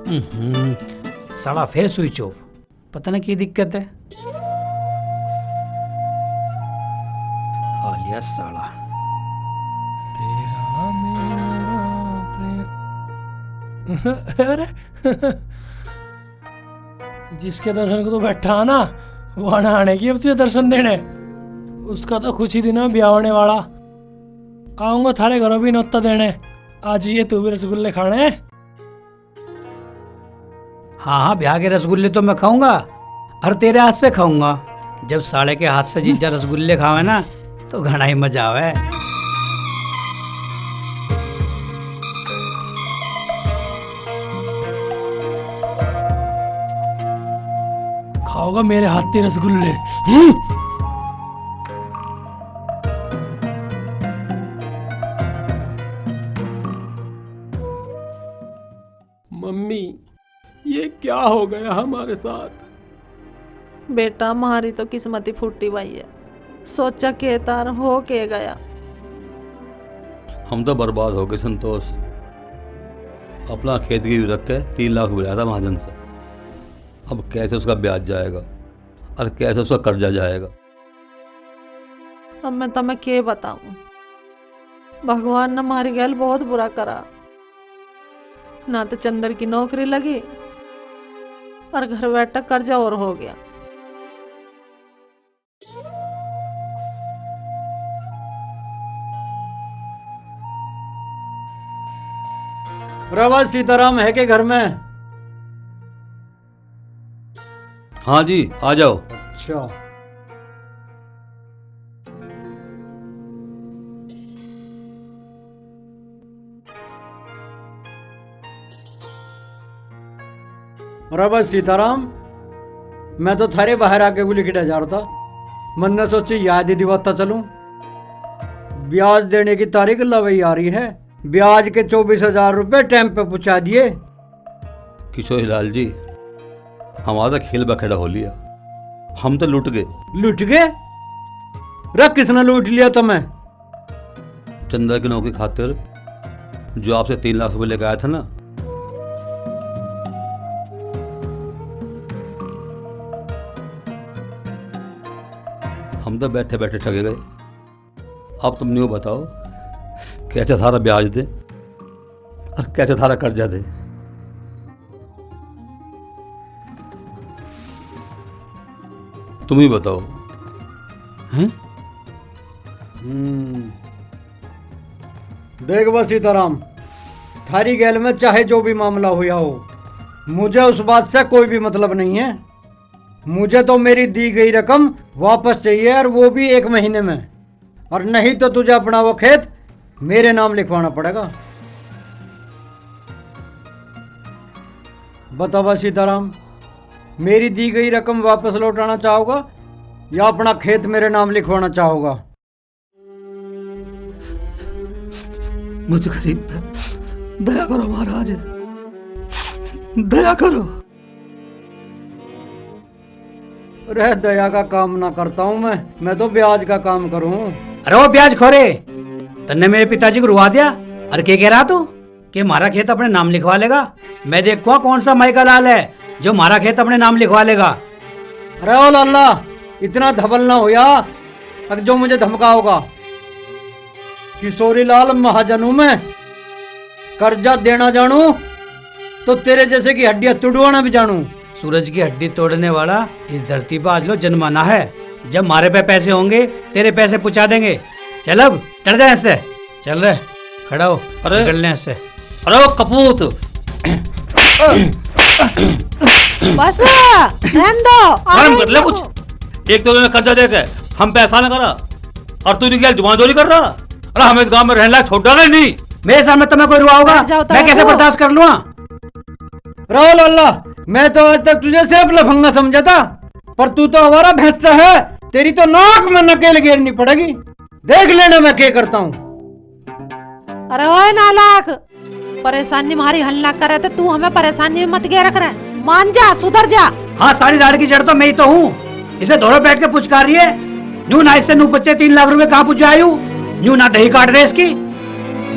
H: साला फिर स्विच ऑफ। पता नहीं क्या दिक्कत है। आलिया साला।
A: तेरा मेरा प्रेम। अरे जिसके दर्शन को तो बैठा ना वो आने की अब तुझे दर्शन देने। उसका तो कुछ ही दिन में ब्याह होने वाला। आऊंगा थारे घरों भी नोता देने। आज ये तू भी रसगुल्ले खाने।
H: हाँ हाँ, ब्याह के रसगुल्ले तो मैं खाऊंगा और तेरे हाथ से खाऊंगा। जब साले के हाथ से जीजा रसगुल्ले खावे ना तो घना ही मजा आवे।
A: खाओगा मेरे हाथ के रसगुल्ले।
C: मम्मी, ये क्या हो गया हमारे साथ?
D: बेटा हमारी तो किस्मत ही फूटी भाई है। सोचा के तार हो के गया।
B: हम तो बर्बाद हो गए संतोष। अपना खेत गिरवी रख के 3 लाख मिला था महाजन से। अब कैसे उसका ब्याज जाएगा और कैसे उसका कर्जा जाएगा।
D: अब मैं तुम्हें के बताऊं। भगवान ने हमारी गैल बहुत बुरा करा। ना तो चंदर की नौकरी लगी और घर बैठा कर्जा और हो गया।
E: प्रवास सीताराम है के घर में?
B: हाँ जी, आ जाओ।
E: अच्छा, प्रवास सीताराम, मैं तो थारे बाहर आके बोली खिड़ा जा रहा था। मन ने सोची याद ही दिवाता चलूं। ब्याज देने की तारीख लवई आ रही है। ब्याज के 24,000 रुपए टाइम पे पहुंचा दिए।
B: किशोर लाल जी, हमारा तो खेल बखेड़ा हो लिया। हम तो लूट गए।
E: लूट गए? रख किसने लूट लिया तुम्हें?
B: चंद्र की नौकरी खातिर जो आपसे 3 लाख रुपए लेकर आया था ना, हम तो बैठे बैठे ठगे गए। अब तुम न्यू बताओ कैसे सारा ब्याज दे और कैसे सारा कर्जा दे। तुम ही बताओ। हैं?
E: देख बस सीताराम, थारी गैल में चाहे जो भी मामला हुआ हो, मुझे उस बात से कोई भी मतलब नहीं है। मुझे तो मेरी दी गई रकम वापस चाहिए, और वो भी 1 महीने में। और नहीं तो तुझे अपना वो खेत मेरे नाम लिखवाना पड़ेगा। बतावा सीताराम, मेरी दी गई रकम वापस लौटाना चाहोगा या अपना खेत मेरे नाम लिखवाना चाहोगा?
B: मुझे गरीब पे दया करो महाराज, दया करो।
E: अरे दया का काम ना करता हूं मैं तो ब्याज का काम करूं।
H: अरे वो ब्याज खोरे, तन्ने मेरे पिताजी को रुआ दिया। अरे क्या कह रहा तू कि हमारा खेत अपने नाम लिखवा लेगा? मैं देखूंगा कौन सा माई का लाल है जो हमारा खेत अपने नाम लिखवा लेगा।
E: अरे ओ लाला, इतना धबल ना होया अब जो मुझे धमका होगा। किशोरी लाल महाजनू में कर्जा देना जानू तो तेरे जैसे की हड्डियां तुड़वाना भी जानू।
H: सूरज की हड्डी तोड़ने वाला इस धरती पर आज लो जन्माना है। जब हमारे पे पैसे होंगे तेरे पैसे पहुंचा देंगे। चल अब डर जाए इससे। चल रहे खड़ा हो।
B: अरे
H: निकलने से।
B: अरे वो कपूत,
D: बस रहने दो।
B: शर्म कर ले कुछ। एक तो उन्होंने कर्जा देके हम पैसा न करा और तू निकल जुबानजोरी कर रहा। अरे हमें इस गांव में रहने लायक छोटा नहीं।
H: मेरे सामने तुम्हें कोई रुआ होगा? मैं कैसे बर्दाश्त कर लूंगा?
E: राहुल अल्लाह, मैं तो आज तक तुझे सिर्फ लफंगा समझा था, पर तू तो हमारा भैंसा है। तेरी तो नाक में नकेल घेरनी पड़ेगी। देख लेना मैं क्या करता हूँ।
D: अरे ओए नालायक, परेशानी हमारी हल ना करे तो तू हमें परेशानी में मत गे रख रहे। मान जा, सुधर जा।
H: हाँ, सारी दाढ़ की जड़ तो मैं ही तो हूँ। इसे दोनों बैठ के पुचकार रही है। न्यू ना इससे 3 लाख रुपए कहाँ पूछ आयु? न्यू ना दही काट रहे इसकी।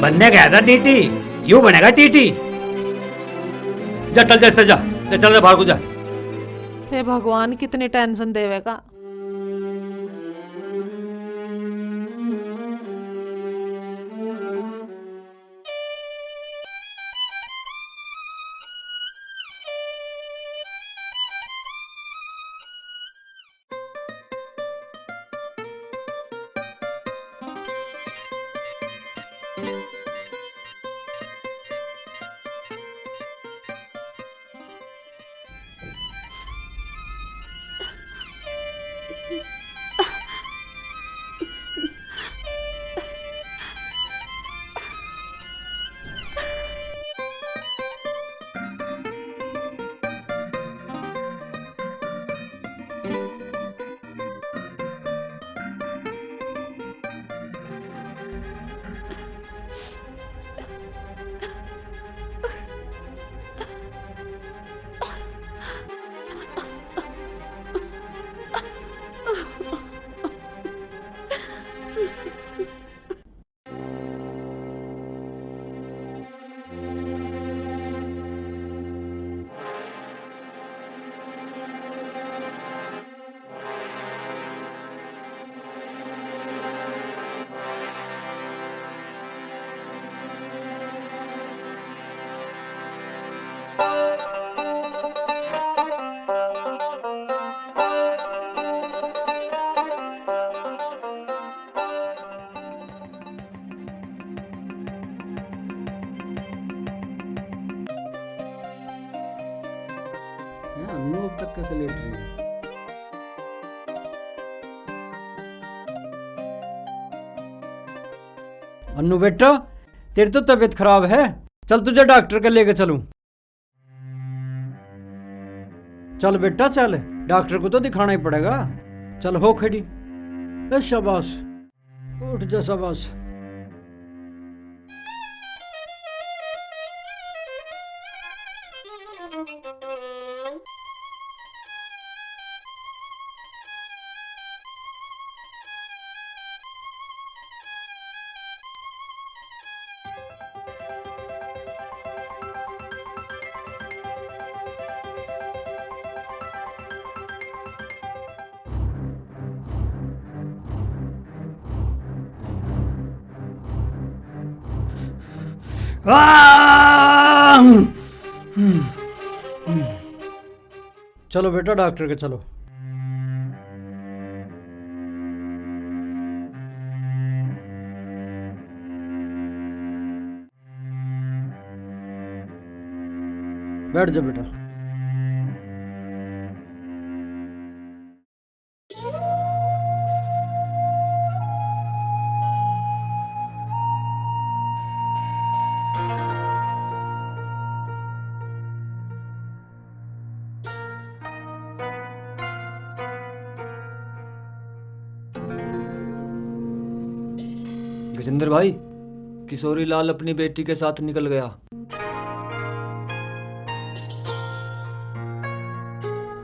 H: बनने गया था टीटी, यू बनेगा टीटी।
B: जा टल जा इससे, जा जा, चल जा बाहर को जा।
D: हे भगवान, कितनी टेंशन देवेगा।
E: अन्नू अब तक कैसे लेट रही है? अन्नू बेटा, तेरी तो तबीयत खराब है, चल तुझे डॉक्टर के लेके चलूं। चल बेटा चल, डॉक्टर को तो दिखाना ही पड़ेगा। चल हो खड़ी। ए शाबाश, उठ जा शाबाश। चलो बेटा डॉक्टर के चलो। बैठ जा बेटा।
G: गजेंद्र भाई, किशोरी लाल अपनी बेटी के साथ निकल गया।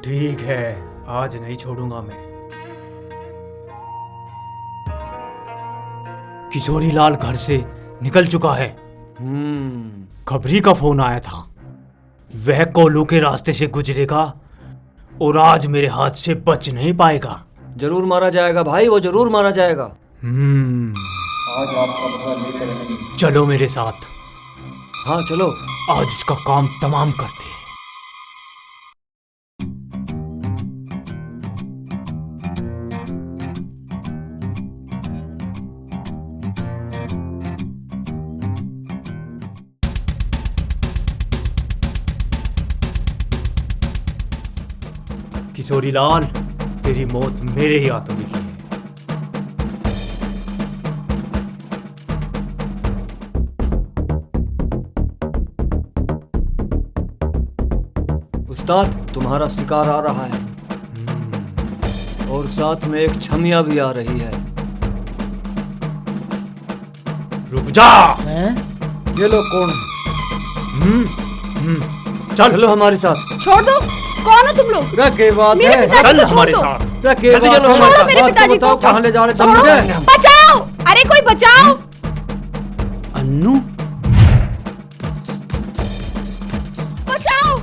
I: ठीक है, आज नहीं छोड़ूंगा मैं। किशोरी लाल घर से निकल चुका है। खबरी का फोन आया था, वह कोल्लू के रास्ते से गुजरेगा और आज मेरे हाथ से बच नहीं पाएगा।
G: जरूर मारा जाएगा भाई, वो जरूर मारा जाएगा।
I: आज आपका बदला लेकर चलो मेरे साथ।
G: हाँ चलो,
I: आज उसका काम तमाम करते हैं। किशोरी लाल, तेरी मौत मेरे ही हाथों लिखी है।
G: उस्ताद, तुम्हारा शिकार आ रहा है और साथ में एक छमिया भी आ रही है।
I: रुक जा।
E: ये लोग कौन है?
G: चलो हमारे साथ।
F: छोड़ दो, कौन हो तुम लोग?
E: क्या बात
F: मेरे
E: है?
F: पिताजी
I: चल
F: को छोड़
I: हमारे
F: दो।
I: साथ।
E: क्या बात है?
F: छोड़ो मेरे
E: बात तो
F: पिताजी
E: बताओ,
F: को।
E: कहाँ ले जा रहे सब
F: छोड़ो,
E: मुझे?
F: बचाओ! अरे कोई बचाओ!
E: अन्नू,
F: बचाओ!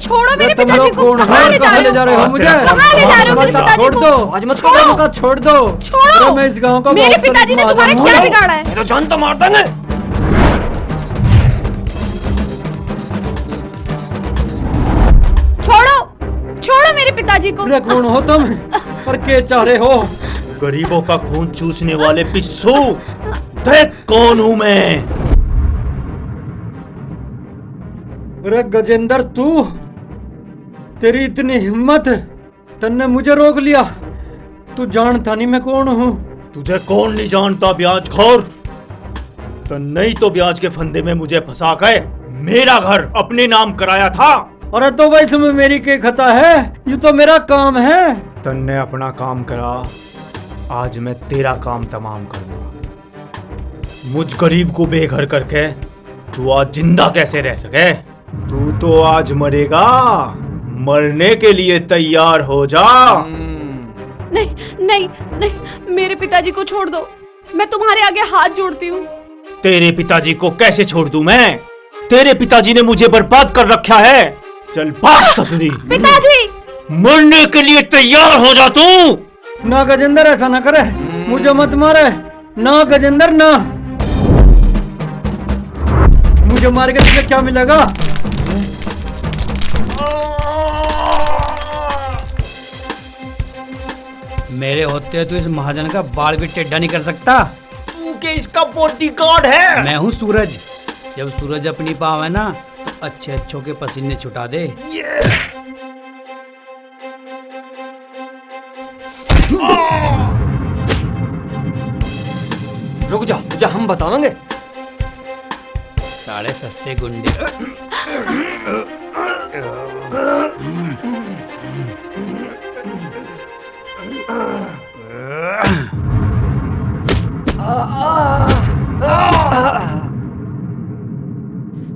F: छोड़ो मेरे
E: तुम
F: पिताजी
E: लोग
F: को।
E: कौन
F: कहाँ
E: हो?
F: ले जा
E: कहाँ
F: रहे
E: ले जा
F: हो?
E: रहे हो मुझे?
F: कहाँ ले जा रहे हो मेरे पिताजी
E: छोड़
F: को?
E: दो।
G: आज मत
F: छोड़ो।
G: करो।
E: मत छोड़ दो।
F: छोड़ो।
E: अरे मैं इस गांव का
F: मेरे
E: बहुत बड़ा
F: पिताजी ने तुम्हारा
E: महाजन
F: क्या
E: हूँ।
F: बिगाड़ा है?
G: मैं तो जान तो मार देंगे।
F: छोड़ो, छोड़ो मेरे पिताजी को।
E: अरे कौन हो तुम और क्या चाह रहे हो?
I: गरीबों का खून चूसने वाले पिस्सू, देख कौन हूं मैं।
E: अरे गजेंद्र तू, तेरी इतनी हिम्मत, तन्ने मुझे रोक लिया। तू जानता नहीं मैं कौन हूँ।
I: तुझे कौन नहीं जानता ब्याजखोर। तो नहीं तो ब्याज के फंदे में मुझे फंसा के मेरा घर अपने नाम कराया था।
E: अरे तो भाई इसमें मेरी क्या खता है? ये तो मेरा काम है।
I: तन्ने अपना काम करा, आज मैं तेरा काम तमाम करूंगा। मुझ गरीब को बेघर करके तू आज जिंदा कैसे रह सके? तू तो आज मरेगा, मरने के लिए तैयार हो जा।
F: नहीं नहीं नहीं, मेरे पिताजी को छोड़ दो। मैं तुम्हारे आगे हाथ जोड़ती हूँ।
I: तेरे पिताजी को कैसे छोड़ दूं मैं? तेरे पिताजी ने मुझे बर्बाद कर रखा है। चल भाग ससुरी।
F: पिताजी,
I: मरने के लिए तैयार हो जा तू।
E: ना गजेंद्र ऐसा ना करे, मुझे मत मारे। ना गजेंद्र ना, मुझे मार के तुझे क्या मिलेगा?
H: मेरे होते तो इस महाजन का बाल भी टेढ़ा नहीं कर सकता।
I: तू के इसका बॉडीगार्ड है।
H: मैं हूँ सूरज। जब सूरज अपनी पाव है ना तो अच्छे अच्छों के पसीने छुटा दे।
G: रुक जा, तुझे हम बतावेंगे।
H: साढ़े सस्ते गुंडे।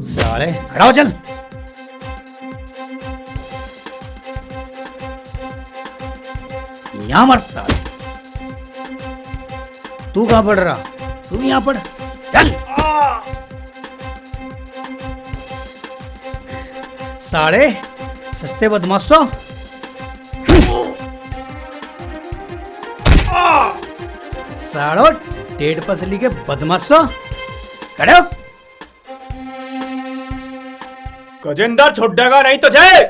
H: साले खड़ा हो चल। यहाँ मर साले। तू कहाँ पढ़ रहा? तू भी यहाँ पढ़। चल। साले सस्ते बदमाशों। साड़ो टेढ़ पसली के बदमाशों, खड़े हो।
I: गजेंद्र छोड़ेगा नहीं तुझे।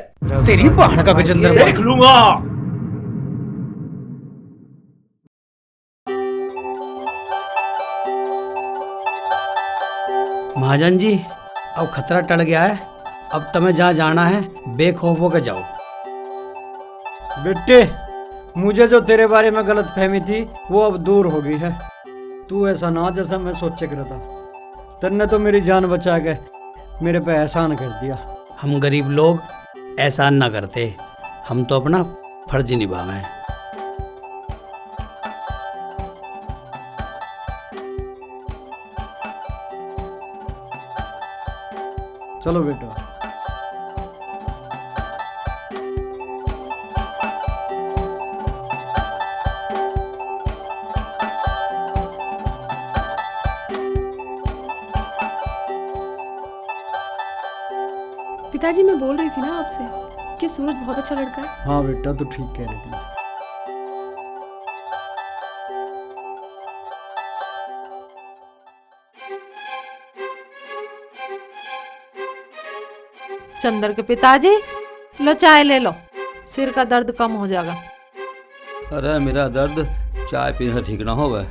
H: तेरी बहन का गजेंद्र
I: देख लूंगा।
H: महाजन जी, अब खतरा टल गया है। अब तुम्हें जहाँ जाना है बेखौफ होकर जाओ।
E: बेटे, मुझे जो तेरे बारे में गलत फहमी थी वो अब दूर हो गई है। तू ऐसा ना जैसा मैं सोचे कर था। तन्ने तो मेरी जान बचा के मेरे पे एहसान कर दिया।
H: हम गरीब लोग एहसान ना करते, हम तो अपना फर्ज निभावें।
E: चलो बेटा।
F: पिताजी मैं बोल रही थी ना आपसे कि सूरज बहुत अच्छा लड़का है।
E: हाँ बेटा, तू ठीक कह रही थी।
D: चंदर के पिताजी, लो चाय ले लो, सिर का दर्द कम हो जाएगा।
B: अरे मेरा दर्द चाय पीने से ठीक ना हो गए।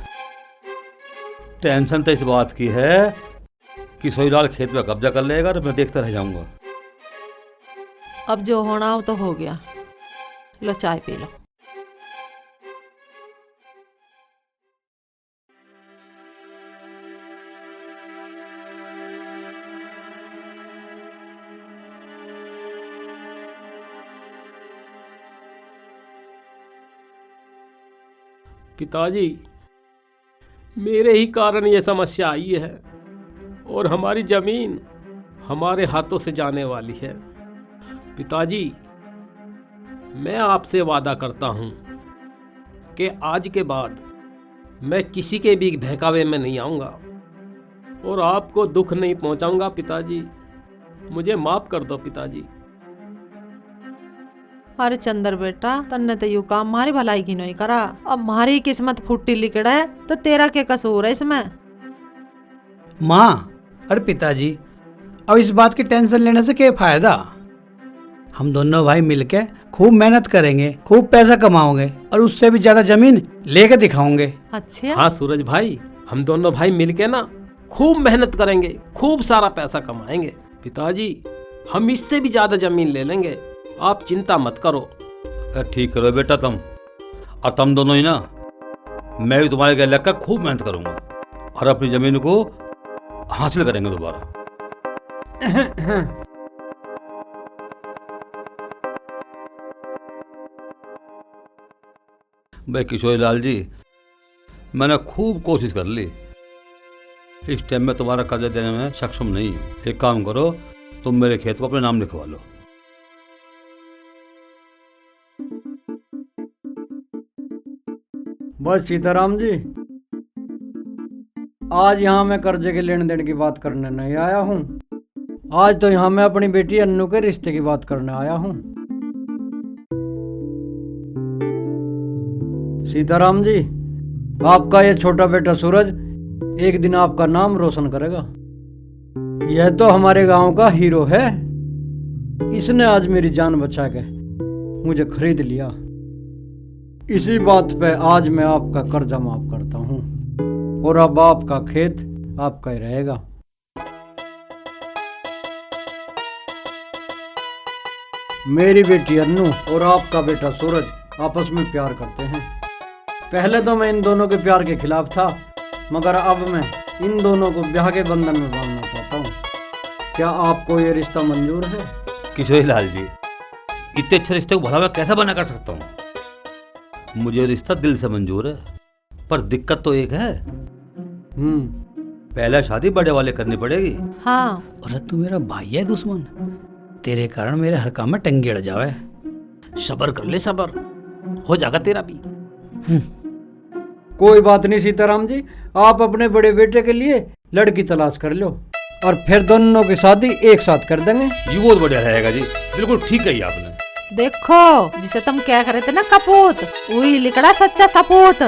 B: टेंशन तो इस बात की है कि सोईलाल खेत में कब्जा कर लेगा तो मैं देखता रह जाऊंगा।
D: अब जो होना हो तो हो गया, लो चाय पी लो।
C: पिताजी, मेरे ही कारण ये समस्या आई है और हमारी जमीन हमारे हाथों से जाने वाली है। पिताजी, मैं आपसे वादा करता हूं कि आज के बाद मैं किसी के भी बहकावे में नहीं आऊंगा और आपको दुख नहीं पहुंचाऊंगा। पिताजी, मुझे माफ कर दो पिताजी।
D: अरे चंदर बेटा, तन्ने तो यू काम हमारी भलाई की नहीं करा। अब हमारी किस्मत फुट्टी लिकड़ा है तो तेरा क्या कसूर है इसमें?
H: माँ, अरे पिताजी, अब इस बात की टेंशन लेने से क्या फायदा। हम दोनों भाई मिलके खूब मेहनत करेंगे, खूब पैसा कमाओगे और उससे भी ज्यादा जमीन लेके दिखाओगे।
D: अच्छा,
C: हाँ सूरज भाई, हम दोनों भाई मिलके ना खूब मेहनत करेंगे, खूब सारा पैसा कमाएंगे। पिताजी, हम इससे भी ज्यादा जमीन ले लेंगे, आप चिंता मत करो।
B: अरे ठीक करो बेटा तुम, और तुम दोनों ही ना, मैं भी तुम्हारे घर लगकर खूब मेहनत करूंगा और अपनी जमीन को हासिल करेंगे दोबारा। भाई किशोरी लाल जी, मैंने खूब कोशिश कर ली, इस टाइम में तुम्हारा कर्जा देने में सक्षम नहीं हूँ। एक काम करो, तुम मेरे खेत को अपने नाम लिखवा लो।
E: बस सीताराम जी, आज यहाँ मैं कर्जे के लेन देन की बात करने नहीं आया हूँ। आज तो यहाँ मैं अपनी बेटी अन्नू के रिश्ते की बात करने आया हूँ। सीताराम जी, आपका ये छोटा बेटा सूरज एक दिन आपका नाम रोशन करेगा। यह तो हमारे गांव का हीरो है। इसने आज मेरी जान बचा के मुझे खरीद लिया। इसी बात पे आज मैं आपका कर्जा माफ करता हूँ और अब आपका खेत आपका ही रहेगा। मेरी बेटी अन्नू और आपका बेटा सूरज आपस में प्यार करते हैं। पहले तो मैं इन दोनों के प्यार के खिलाफ था, मगर अब मैं इन दोनों को ब्याह के बंधन में बांधना चाहता हूँ। क्या आपको ये रिश्ता मंजूर है?
B: किशोरी लाल जी, इतने अच्छे रिश्ते को भला मैं कैसे बना कर सकता हूँ? मुझे रिश्ता दिल से मंजूर है, पर दिक्कत तो एक है। पहले शादी बड़े वाले करनी पड़ेगी।
D: हाँ।
H: अरे तू मेरा भाई है दुश्मन, तेरे कारण मेरे हर काम में टंगे अड़ जावे।
C: सबर कर ले, सबर हो जाएगा तेरा भी।
E: कोई बात नहीं सीताराम जी, आप अपने बड़े बेटे के लिए लड़की तलाश कर लो और फिर दोनों की शादी एक साथ कर देंगे।
B: ये बहुत बढ़िया रहेगा जी, बिल्कुल ठीक कही आपने।
D: देखो, जिसे तुम क्या करे थे ना कपूत, वही लिखड़ा सच्चा सपूत।